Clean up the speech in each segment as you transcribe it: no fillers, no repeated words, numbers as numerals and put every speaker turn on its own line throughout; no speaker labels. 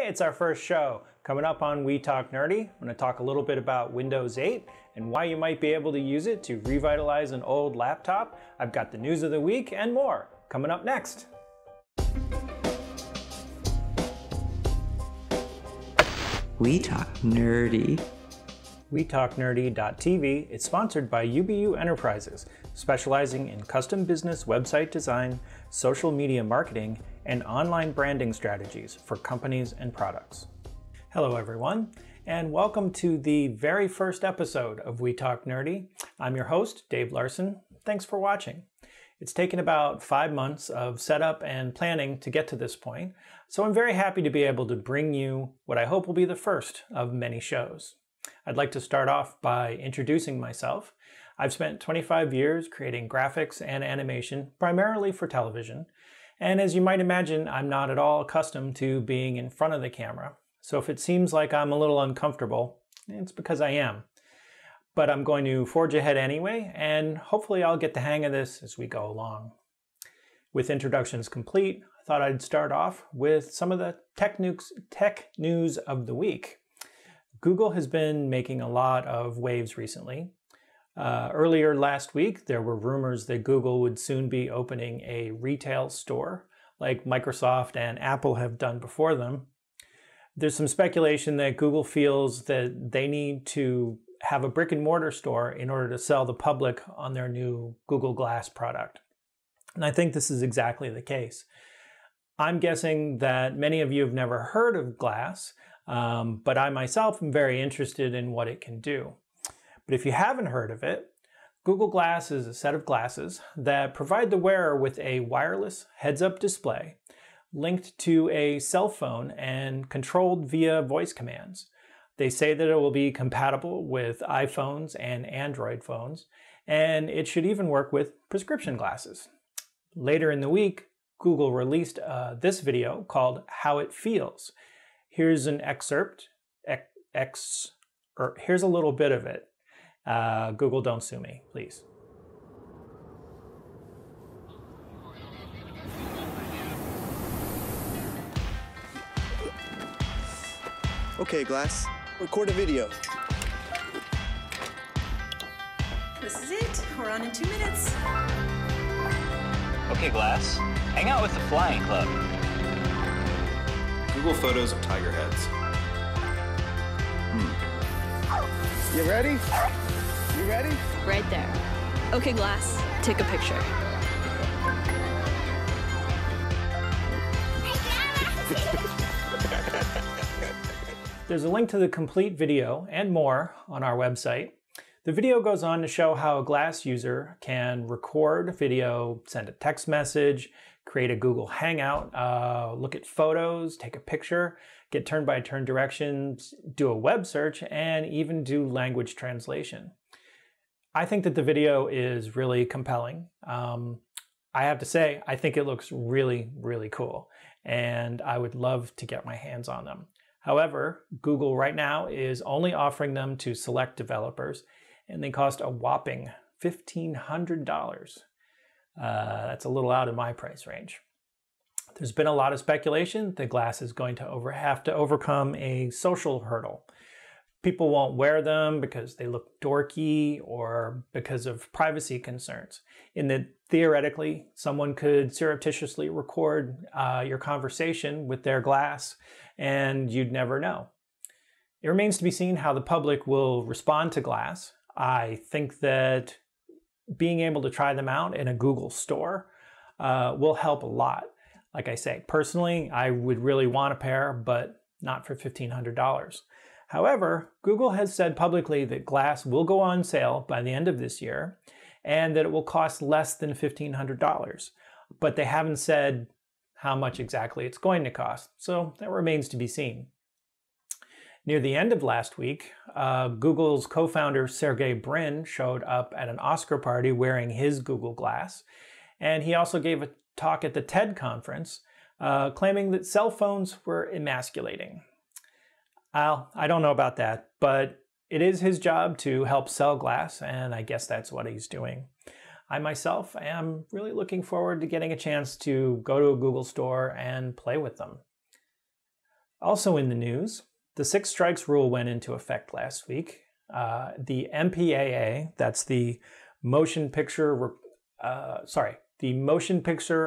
Hey, it's our first show. Coming up on We Talk Nerdy, I'm going to talk a little bit about Windows 8 and why you might be able to use it to revitalize an old laptop. I've got the news of the week and more coming up next.
We Talk Nerdy.
WeTalkNerdy.tv is sponsored by UBU Enterprises, specializing in custom business website design, social media marketing, and online branding strategies for companies and products. Hello everyone, and welcome to the very first episode of We Talk Nerdy. I'm your host, Dave Larson. Thanks for watching. It's taken about 5 months of setup and planning to get to this point, so I'm very happy to be able to bring you what I hope will be the first of many shows. I'd like to start off by introducing myself. I've spent 25 years creating graphics and animation, primarily for television. And as you might imagine, I'm not at all accustomed to being in front of the camera. So if it seems like I'm a little uncomfortable, it's because I am. But I'm going to forge ahead anyway, and hopefully I'll get the hang of this as we go along. With introductions complete, I thought I'd start off with some of the tech news of the week. Google has been making a lot of waves recently. Earlier last week, there were rumors that Google would soon be opening a retail store, like Microsoft and Apple have done before them. There's some speculation that Google feels that they need to have a brick and mortar store in order to sell the public on their new Google Glass product. And I think this is exactly the case. I'm guessing that many of you have never heard of Glass, but I myself am very interested in what it can do. But if you haven't heard of it, Google Glass is a set of glasses that provide the wearer with a wireless heads-up display linked to a cell phone and controlled via voice commands. They say that it will be compatible with iPhones and Android phones, and it should even work with prescription glasses. Later in the week, Google released this video called How It Feels. Here's an excerpt, here's a little bit of it. Google, don't sue me, please.
Okay, Glass, record a video.
This is it. We're on in 2 minutes.
Okay, Glass, hang out with the Flying Club.
Google photos of tiger heads.
You ready? You ready?
Right there. Okay, Glass, take a picture.
There's a link to the complete video and more on our website. The video goes on to show how a Glass user can record video, send a text message, create a Google Hangout, look at photos, take a picture, get turn-by-turn directions, do a web search, and even do language translation. I think that the video is really compelling. I have to say, I think it looks really, really cool, and I would love to get my hands on them. However, Google right now is only offering them to select developers, and they cost a whopping $1,500. That's a little out of my price range. There's been a lot of speculation that Glass is going to have to overcome a social hurdle. People won't wear them because they look dorky or because of privacy concerns. In that theoretically, someone could surreptitiously record your conversation with their Glass and you'd never know. It remains to be seen how the public will respond to Glass. I think that being able to try them out in a Google store will help a lot. Like I say, personally, I would really want a pair, but not for $1,500. However, Google has said publicly that Glass will go on sale by the end of this year and that it will cost less than $1,500. But they haven't said how much exactly it's going to cost, so that remains to be seen. Near the end of last week, Google's co-founder Sergey Brin showed up at an Oscar party wearing his Google Glass, and he also gave a talk at the TED conference claiming that cell phones were emasculating. I don't know about that, but it is his job to help sell Glass, and I guess that's what he's doing. I myself am really looking forward to getting a chance to go to a Google store and play with them. Also in the news, the 6 strikes rule went into effect last week. The MPAA, that's the Motion Picture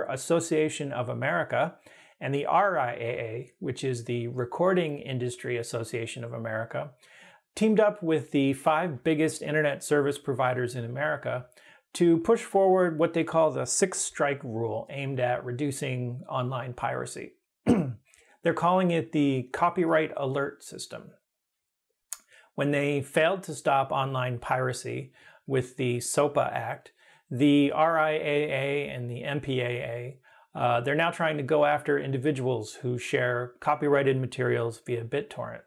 Association of America, and the RIAA, which is the Recording Industry Association of America, teamed up with the 5 biggest internet service providers in America to push forward what they call the 6-strike rule, aimed at reducing online piracy. They're calling it the Copyright Alert System. When they failed to stop online piracy with the SOPA Act, the RIAA and the MPAA, they're now trying to go after individuals who share copyrighted materials via BitTorrent.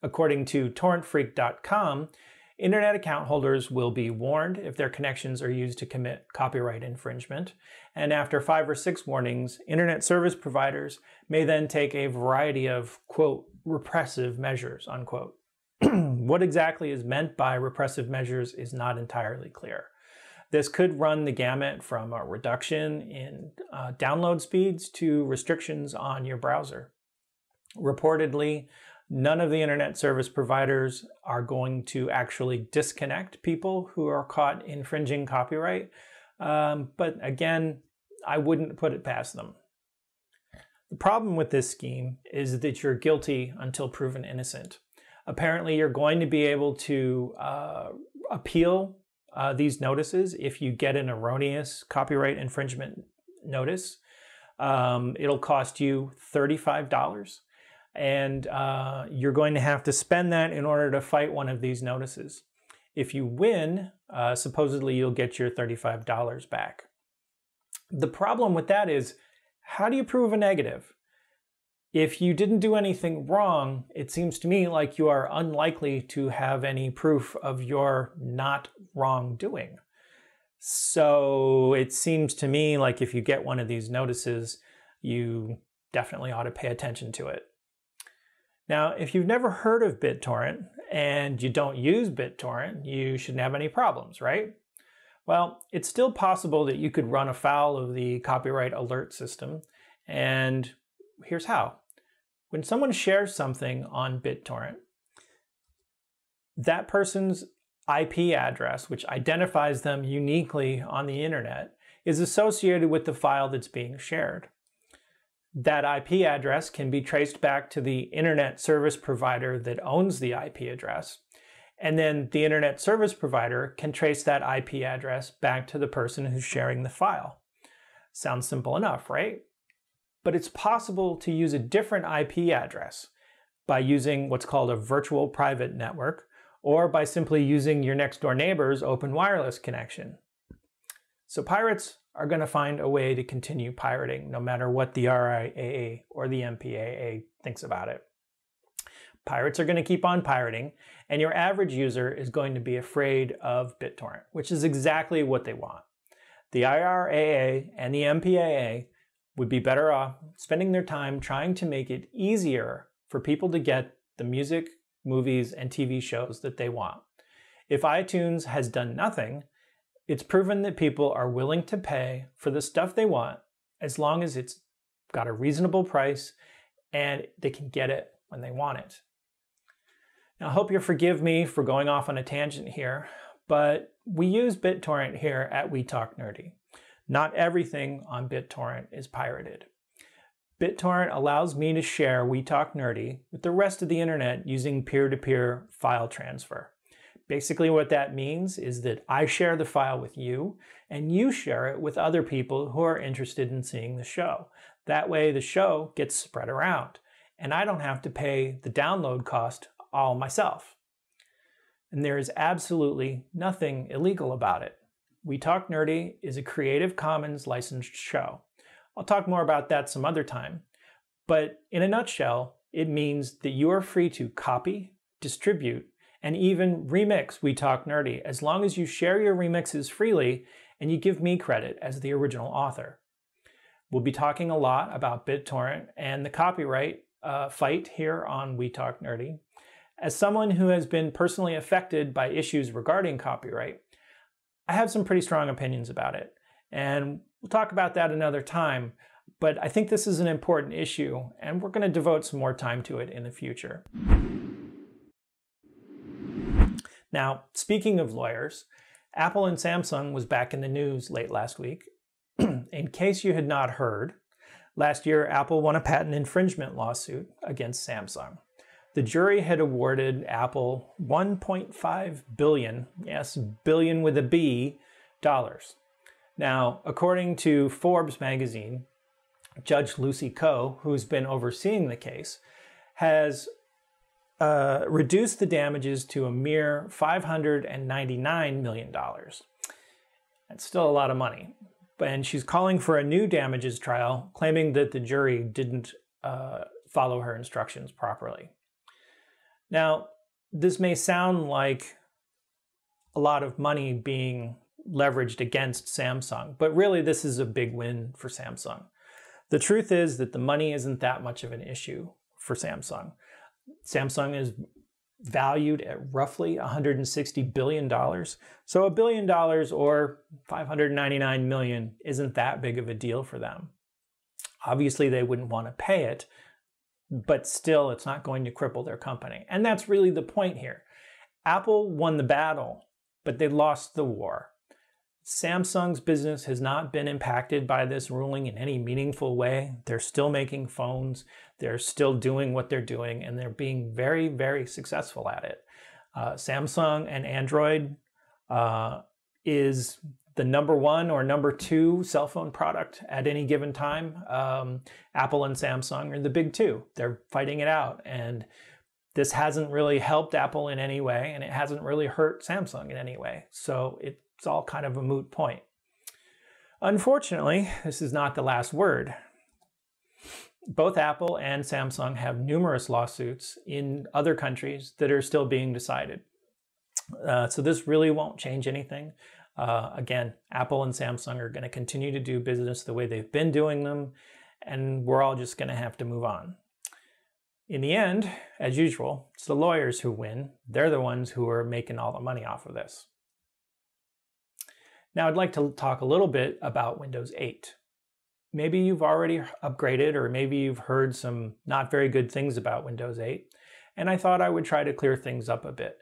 According to torrentfreak.com, internet account holders will be warned if their connections are used to commit copyright infringement, and after 5 or 6 warnings, internet service providers may then take a variety of, quote, repressive measures, unquote. What exactly is meant by repressive measures is not entirely clear. This could run the gamut from a reduction in download speeds to restrictions on your browser. Reportedly, none of the internet service providers are going to actually disconnect people who are caught infringing copyright. But again, I wouldn't put it past them. The problem with this scheme is that you're guilty until proven innocent. Apparently, you're going to be able to appeal these notices if you get an erroneous copyright infringement notice. It'll cost you $35. And you're going to have to spend that in order to fight one of these notices. If you win, supposedly you'll get your $35 back. The problem with that is, how do you prove a negative? If you didn't do anything wrong, it seems to me like you are unlikely to have any proof of your not wrongdoing. So it seems to me like if you get one of these notices, you definitely ought to pay attention to it. Now, if you've never heard of BitTorrent and you don't use BitTorrent, you shouldn't have any problems, right? Well, it's still possible that you could run afoul of the copyright alert system, and here's how. When someone shares something on BitTorrent, that person's IP address, which identifies them uniquely on the internet, is associated with the file that's being shared. That IP address can be traced back to the internet service provider that owns the IP address, and then the internet service provider can trace that IP address back to the person who's sharing the file. Sounds simple enough, right? But it's possible to use a different IP address by using what's called a virtual private network, or by simply using your next door neighbor's open wireless connection. So pirates are going to find a way to continue pirating, no matter what the RIAA or the MPAA thinks about it. Pirates are going to keep on pirating, and your average user is going to be afraid of BitTorrent, which is exactly what they want. The IRAA and the MPAA would be better off spending their time trying to make it easier for people to get the music, movies, and TV shows that they want. If iTunes has done nothing, it's proven that people are willing to pay for the stuff they want as long as it's got a reasonable price and they can get it when they want it. Now, I hope you'll forgive me for going off on a tangent here, but we use BitTorrent here at WeTalkNerdy. Not everything on BitTorrent is pirated. BitTorrent allows me to share WeTalkNerdy with the rest of the internet using peer-to-peer file transfer. Basically what that means is that I share the file with you, and you share it with other people who are interested in seeing the show. That way the show gets spread around, and I don't have to pay the download cost all myself. And there is absolutely nothing illegal about it. We Talk Nerdy is a Creative Commons licensed show. I'll talk more about that some other time, but in a nutshell, it means that you are free to copy, distribute, and even remix We Talk Nerdy as long as you share your remixes freely and you give me credit as the original author. We'll be talking a lot about BitTorrent and the copyright fight here on We Talk Nerdy. As someone who has been personally affected by issues regarding copyright, I have some pretty strong opinions about it, and we'll talk about that another time. but I think this is an important issue, and we're going to devote some more time to it in the future. Now, speaking of lawyers, Apple and Samsung was back in the news late last week. In case you had not heard, last year Apple won a patent infringement lawsuit against Samsung. The jury had awarded Apple $1.5 billion, yes, billion with a B, dollars. Now, according to Forbes magazine, Judge Lucy Koh, who's been overseeing the case, has reduced the damages to a mere $599 million. That's still a lot of money. And she's calling for a new damages trial, claiming that the jury didn't follow her instructions properly. Now, this may sound like a lot of money being leveraged against Samsung, but really this is a big win for Samsung. The truth is that the money isn't that much of an issue for Samsung. Samsung is valued at roughly $160 billion. So $1 billion or $599 million isn't that big of a deal for them. Obviously, they wouldn't want to pay it, but still, it's not going to cripple their company. And that's really the point here. Apple won the battle, but they lost the war. Samsung's business has not been impacted by this ruling in any meaningful way. They're still making phones, they're still doing what they're doing, and they're being very, very successful at it. Samsung and Android is the #1 or #2 cell phone product at any given time. Apple and Samsung are the big two. They're fighting it out, and this hasn't really helped Apple in any way, and it hasn't really hurt Samsung in any way. So it's all kind of a moot point. Unfortunately, this is not the last word. Both Apple and Samsung have numerous lawsuits in other countries that are still being decided. So this really won't change anything. Again, Apple and Samsung are going to continue to do business the way they've been doing them, and we're all just going to have to move on. In the end, as usual, it's the lawyers who win. They're the ones who are making all the money off of this. Now I'd like to talk a little bit about Windows 8. Maybe you've already upgraded, or maybe you've heard some not very good things about Windows 8, and I thought I would try to clear things up a bit.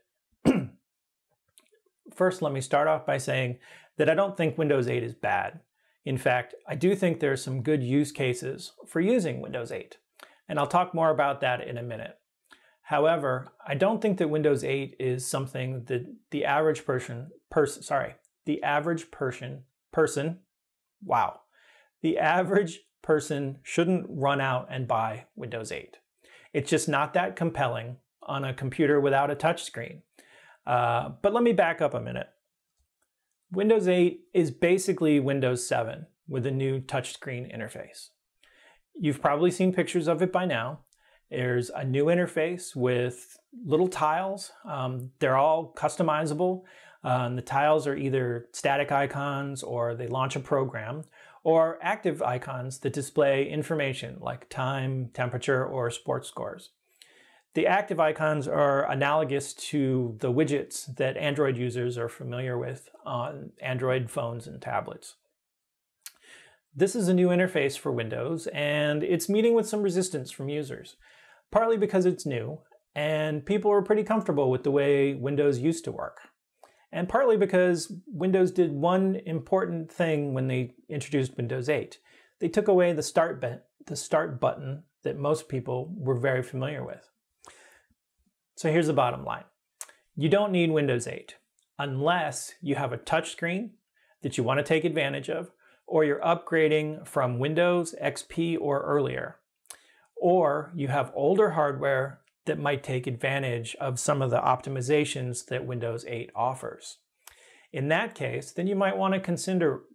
First, let me start off by saying that I don't think Windows 8 is bad. In fact, I do think there are some good use cases for using Windows 8, and I'll talk more about that in a minute. However, I don't think that Windows 8 is something that the average person shouldn't run out and buy Windows 8. It's just not that compelling on a computer without a touchscreen. But let me back up a minute. Windows 8 is basically Windows 7 with a new touchscreen interface. You've probably seen pictures of it by now. There's a new interface with little tiles. They're all customizable. The tiles are either static icons, or they launch a program, or active icons that display information like time, temperature, or sports scores. The active icons are analogous to the widgets that Android users are familiar with on Android phones and tablets. This is a new interface for Windows, and it's meeting with some resistance from users, partly because it's new, and people are pretty comfortable with the way Windows used to work, and partly because Windows did one important thing when they introduced Windows 8. They took away the start button that most people were very familiar with. So here's the bottom line. You don't need Windows 8 unless you have a touchscreen that you want to take advantage of, or you're upgrading from Windows XP or earlier, or you have older hardware that might take advantage of some of the optimizations that Windows 8 offers. In that case, then you might want to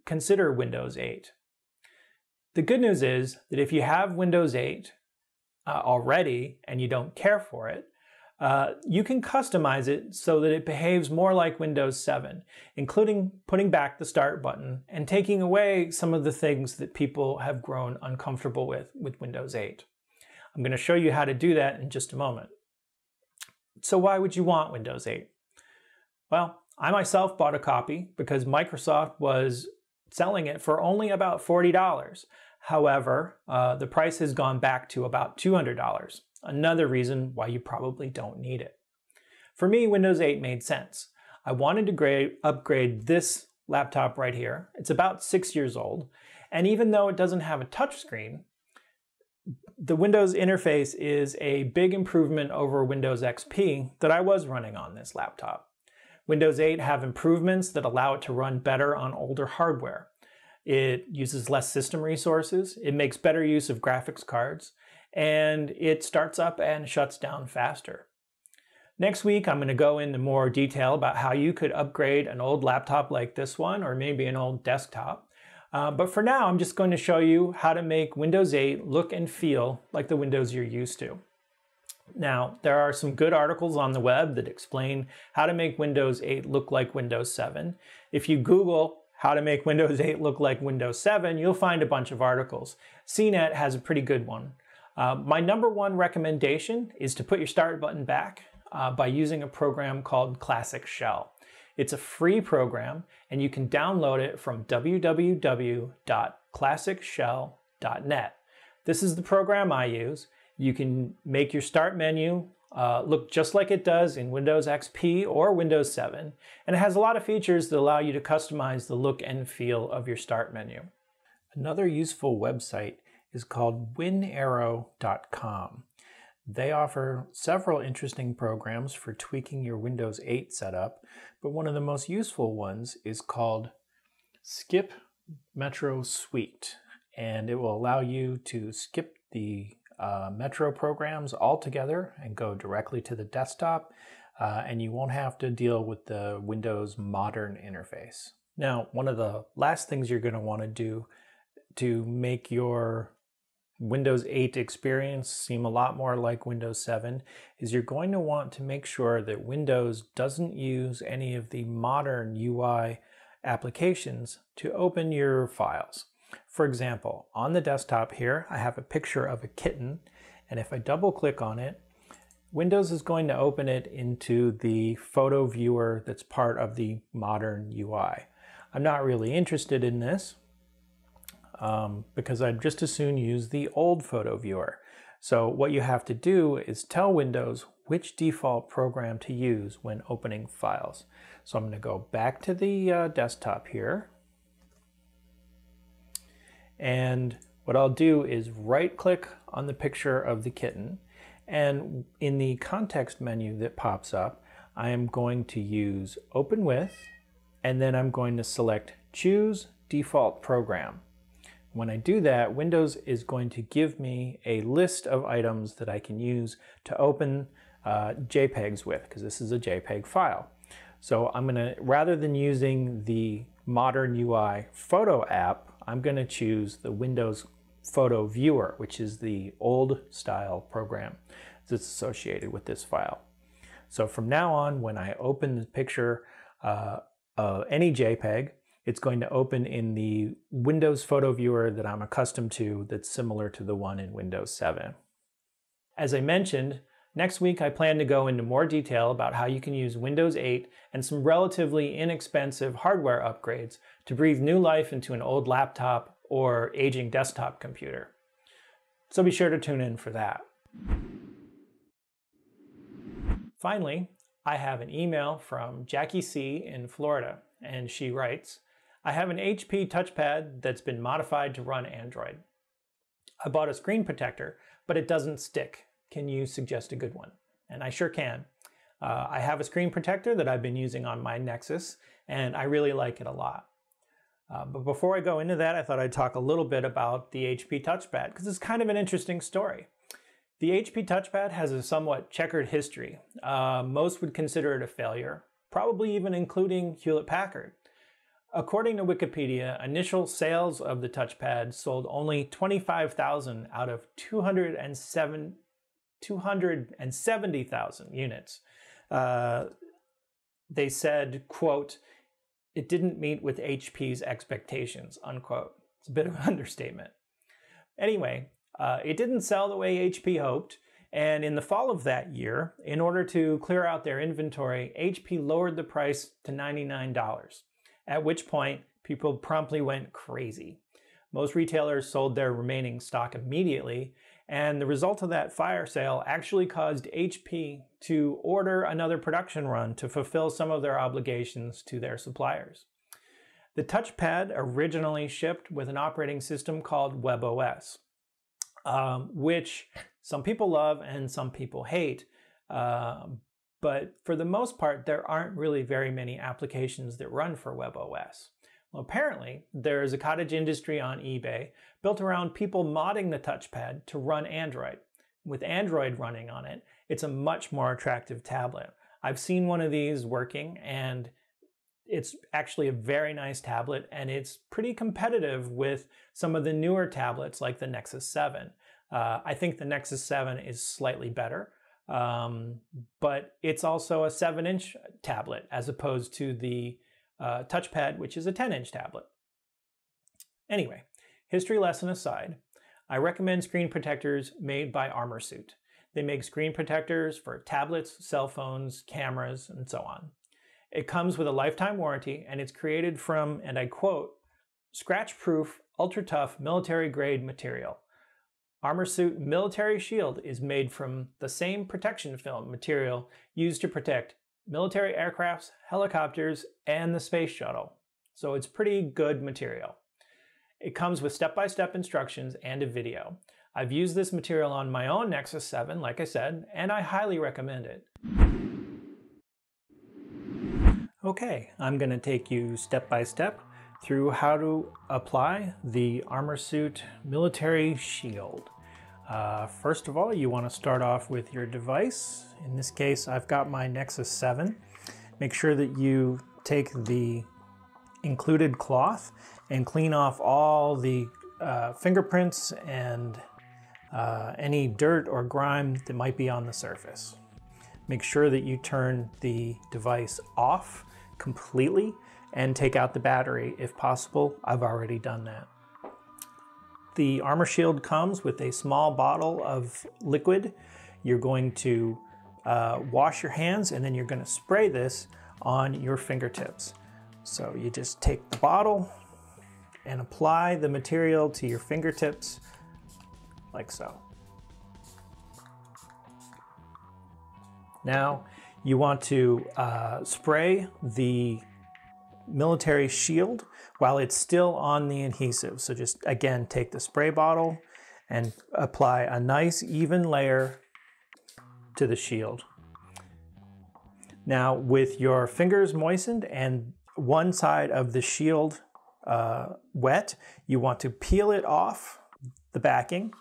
consider Windows 8. The good news is that if you have Windows 8 already and you don't care for it, you can customize it so that it behaves more like Windows 7, including putting back the start button and taking away some of the things that people have grown uncomfortable with Windows 8. I'm going to show you how to do that in just a moment. So why would you want Windows 8? Well, I myself bought a copy because Microsoft was selling it for only about $40. However, the price has gone back to about $200, another reason why you probably don't need it. For me, Windows 8 made sense. I wanted to upgrade this laptop right here. It's about 6 years old, and even though it doesn't have a touchscreen, the Windows interface is a big improvement over Windows XP that I was running on this laptop. Windows 8 have improvements that allow it to run better on older hardware. It uses less system resources, it makes better use of graphics cards, and it starts up and shuts down faster. Next week, I'm going to go into more detail about how you could upgrade an old laptop like this one, or maybe an old desktop. But for now, I'm just going to show you how to make Windows 8 look and feel like the Windows you're used to. Now, there are some good articles on the web that explain how to make Windows 8 look like Windows 7. If you Google how to make Windows 8 look like Windows 7, you'll find a bunch of articles. CNET has a pretty good one. My number one recommendation is to put your start button back by using a program called Classic Shell. It's a free program, and you can download it from www.classicshell.net. This is the program I use. You can make your start menu look just like it does in Windows XP or Windows 7, and it has a lot of features that allow you to customize the look and feel of your start menu. Another useful website is called winarrow.com. They offer several interesting programs for tweaking your Windows 8 setup, but one of the most useful ones is called Skip Metro Suite, and it will allow you to skip the Metro programs altogether and go directly to the desktop, and you won't have to deal with the Windows modern interface. Now, one of the last things you're going to want to do to make your Windows 8 experience seem a lot more like Windows 7 is you're going to want to make sure that Windows doesn't use any of the modern UI applications to open your files. For example, on the desktop here, I have a picture of a kitten, and if I double click on it, Windows is going to open it into the photo viewer that's part of the modern UI. I'm not really interested in this, because I'd just as soon use the old photo viewer. So what you have to do is tell Windows which default program to use when opening files. So I'm going to go back to the desktop here. And what I'll do is right click on the picture of the kitten, and in the context menu that pops up, I am going to use Open With, and then I'm going to select Choose Default Program. When I do that, Windows is going to give me a list of items that I can use to open JPEGs with, because this is a JPEG file. So I'm going to, rather than using the modern UI photo app, I'm going to choose the Windows Photo Viewer, which is the old style program that's associated with this file. So from now on, when I open the picture, any JPEG, it's going to open in the Windows Photo Viewer that I'm accustomed to, that's similar to the one in Windows 7. As I mentioned, next week I plan to go into more detail about how you can use Windows 8 and some relatively inexpensive hardware upgrades to breathe new life into an old laptop or aging desktop computer. So be sure to tune in for that. Finally, I have an email from Jackie C. in Florida, and she writes, I have an HP touchpad that's been modified to run Android. I bought a screen protector, but it doesn't stick. Can you suggest a good one? And I sure can. I have a screen protector that I've been using on my Nexus, and I really like it a lot. But before I go into that, I thought I'd talk a little bit about the HP touchpad, because it's kind of an interesting story. The HP touchpad has a somewhat checkered history. Most would consider it a failure, probably even including Hewlett-Packard. According to Wikipedia, initial sales of the touchpad sold only 25,000 out of 270,000 units. They said, quote, it didn't meet with HP's expectations, unquote. It's a bit of an understatement. Anyway, it didn't sell the way HP hoped, and in the fall of that year, in order to clear out their inventory, HP lowered the price to $99, at which point people promptly went crazy. Most retailers sold their remaining stock immediately, and the result of that fire sale actually caused HP to order another production run to fulfill some of their obligations to their suppliers. The touchpad originally shipped with an operating system called WebOS, which some people love and some people hate. But for the most part, there aren't really very many applications that run for WebOS. Well, apparently, there is a cottage industry on eBay built around people modding the touchpad to run Android. With Android running on it, it's a much more attractive tablet. I've seen one of these working, and it's actually a very nice tablet, and it's pretty competitive with some of the newer tablets like the Nexus 7. I think the Nexus 7 is slightly better, but it's also a 7-inch tablet as opposed to the touchpad, which is a 10-inch tablet. Anyway, history lesson aside, I recommend screen protectors made by ArmorSuit. They make screen protectors for tablets, cell phones, cameras, and so on. It comes with a lifetime warranty, and it's created from, and I quote, scratch-proof, ultra-tough, military-grade material. ArmorSuit Military Shield is made from the same protection film material used to protect military aircrafts, helicopters, and the space shuttle. So it's pretty good material. It comes with step-by-step instructions and a video. I've used this material on my own Nexus 7, like I said, and I highly recommend it. Okay, I'm going to take you step-by-step through how to apply the ArmorSuit Military Shield. First of all, you want to start off with your device. In this case, I've got my Nexus 7. Make sure that you take the included cloth and clean off all the fingerprints and any dirt or grime that might be on the surface. Make sure that you turn the device off completely and take out the battery if possible. I've already done that. The Armor Shield comes with a small bottle of liquid. You're going to wash your hands, and then you're going to spray this on your fingertips. So you just take the bottle and apply the material to your fingertips like so. Now you want to spray the military shield while it's still on the adhesive. So just again, take the spray bottle and apply a nice even layer to the shield. Now with your fingers moistened and one side of the shield wet, you want to peel it off the backing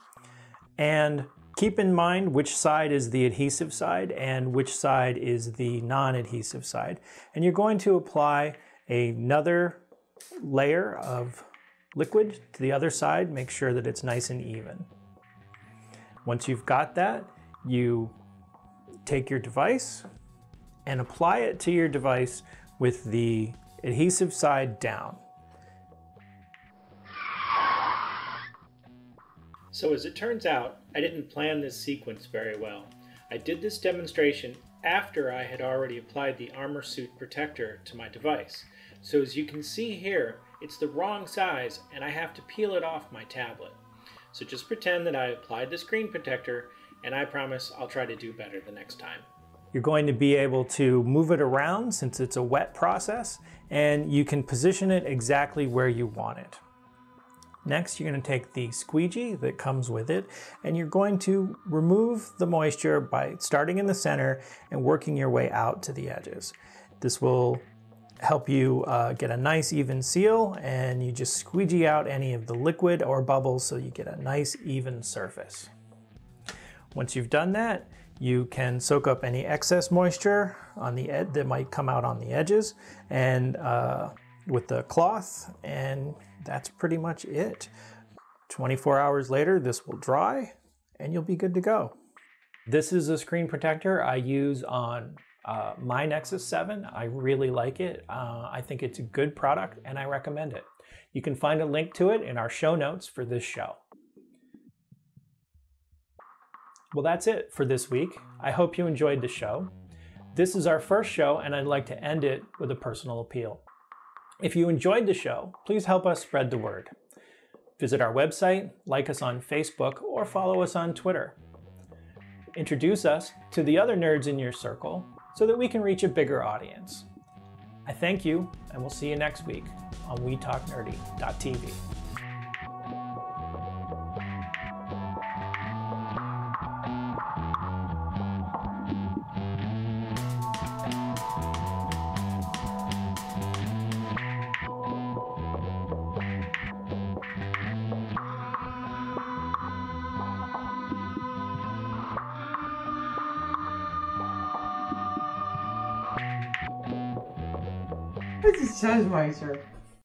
and keep in mind which side is the adhesive side and which side is the non-adhesive side. And you're going to apply another layer of liquid to the other side. Make sure that it's nice and even. Once you've got that, you take your device and apply it to your device with the adhesive side down. So as it turns out, I didn't plan this sequence very well. I did this demonstration after I had already applied the ArmorSuit protector to my device. So as you can see here, it's the wrong size and I have to peel it off my tablet. So just pretend that I applied the screen protector, and I promise I'll try to do better the next time. You're going to be able to move it around since it's a wet process, and you can position it exactly where you want it. Next, you're going to take the squeegee that comes with it, and you're going to remove the moisture by starting in the center and working your way out to the edges. This will help you get a nice even seal, and you just squeegee out any of the liquid or bubbles so you get a nice even surface. Once you've done that, you can soak up any excess moisture on the edge that might come out on the edges and with the cloth, and that's pretty much it. 24 hours later, this will dry and you'll be good to go. This is a screen protector I use on my Nexus 7. I really like it. I think it's a good product and I recommend it. You can find a link to it in our show notes for this show. Well, that's it for this week. I hope you enjoyed the show. This is our first show and I'd like to end it with a personal appeal. If you enjoyed the show, please help us spread the word. Visit our website, like us on Facebook, or follow us on Twitter. Introduce us to the other nerds in your circle so that we can reach a bigger audience. I thank you, and we'll see you next week on WeTalkNerdy.tv.
This is says myself.